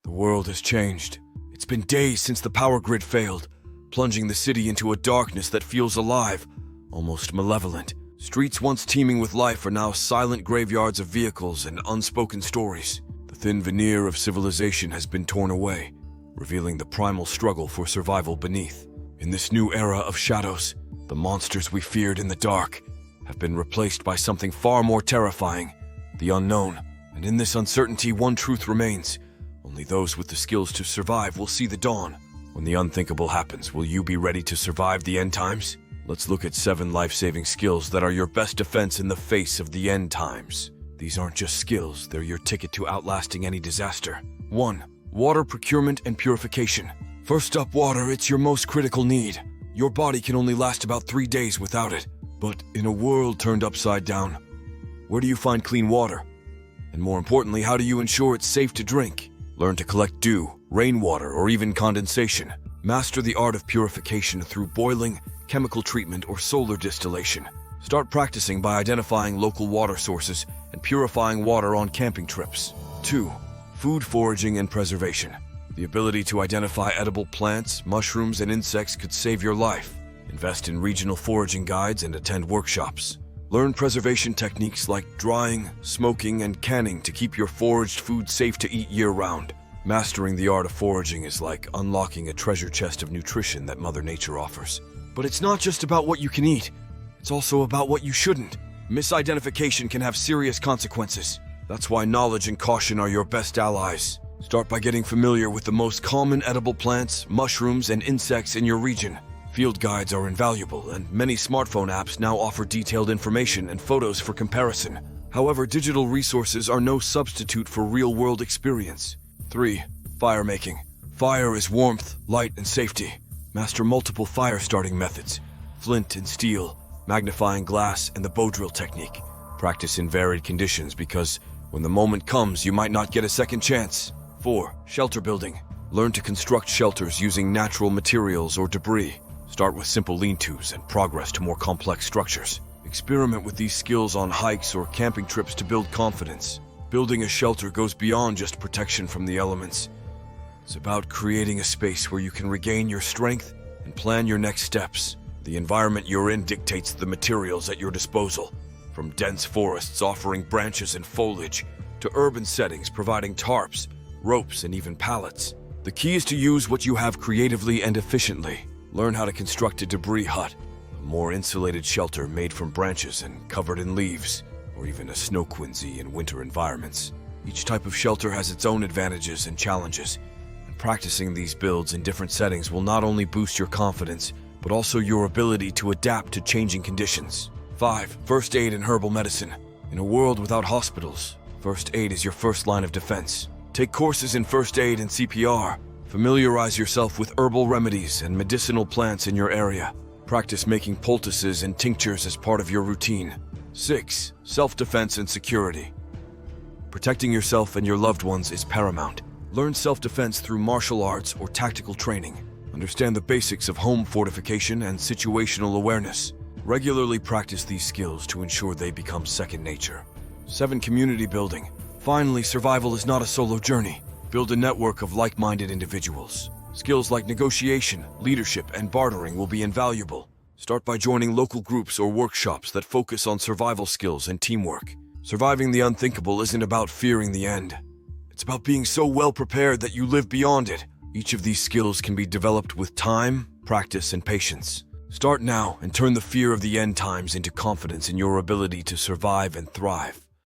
The world has changed. It's been days since the power grid failed, plunging the city into a darkness that feels alive, almost malevolent. Streets once teeming with life are now silent graveyards of vehicles and unspoken stories. The thin veneer of civilization has been torn away, revealing the primal struggle for survival beneath. In this new era of shadows, the monsters we feared in the dark have been replaced by something far more terrifying, the unknown. And in this uncertainty, one truth remains. Only those with the skills to survive will see the dawn. When the unthinkable happens, will you be ready to survive the end times? Let's look at 7 life-saving skills that are your best defense in the face of the end times. These aren't just skills, they're your ticket to outlasting any disaster. 1. Water procurement and purification. First up, water. It's your most critical need. Your body can only last about 3 days without it. But in a world turned upside down, where do you find clean water? And more importantly, how do you ensure it's safe to drink? Learn to collect dew, rainwater, or even condensation. Master the art of purification through boiling, chemical treatment, or solar distillation. Start practicing by identifying local water sources and purifying water on camping trips. 2. Food foraging and preservation. The ability to identify edible plants, mushrooms, and insects could save your life. Invest in regional foraging guides and attend workshops. Learn preservation techniques like drying, smoking, and canning to keep your foraged food safe to eat year-round. Mastering the art of foraging is like unlocking a treasure chest of nutrition that Mother Nature offers. But it's not just about what you can eat. It's also about what you shouldn't. Misidentification can have serious consequences. That's why knowledge and caution are your best allies. Start by getting familiar with the most common edible plants, mushrooms, and insects in your region. Field guides are invaluable, and many smartphone apps now offer detailed information and photos for comparison. However, digital resources are no substitute for real-world experience. 3. Fire making. Fire is warmth, light, and safety. Master multiple fire-starting methods: flint and steel, magnifying glass, and the bow drill technique. Practice in varied conditions because when the moment comes, you might not get a second chance. 4. Shelter building. Learn to construct shelters using natural materials or debris. Start with simple lean-tos and progress to more complex structures. Experiment with these skills on hikes or camping trips to build confidence. Building a shelter goes beyond just protection from the elements. It's about creating a space where you can regain your strength and plan your next steps. The environment you're in dictates the materials at your disposal, from dense forests offering branches and foliage to urban settings providing tarps, ropes, and even pallets. The key is to use what you have creatively and efficiently. Learn how to construct a debris hut, a more insulated shelter made from branches and covered in leaves, or even a snow quinzhee in winter environments. Each type of shelter has its own advantages and challenges, and practicing these builds in different settings will not only boost your confidence, but also your ability to adapt to changing conditions. 5. First aid and herbal medicine. In a world without hospitals, first aid is your first line of defense. Take courses in first aid and CPR. Familiarize yourself with herbal remedies and medicinal plants in your area. Practice making poultices and tinctures as part of your routine. 6. Self-defense and security. Protecting yourself and your loved ones is paramount. Learn self-defense through martial arts or tactical training. Understand the basics of home fortification and situational awareness. Regularly practice these skills to ensure they become second nature. 7. Community building. Finally, survival is not a solo journey. Build a network of like-minded individuals. Skills like negotiation, leadership, and bartering will be invaluable. Start by joining local groups or workshops that focus on survival skills and teamwork. Surviving the unthinkable isn't about fearing the end. It's about being so well prepared that you live beyond it. Each of these skills can be developed with time, practice, and patience. Start now and turn the fear of the end times into confidence in your ability to survive and thrive.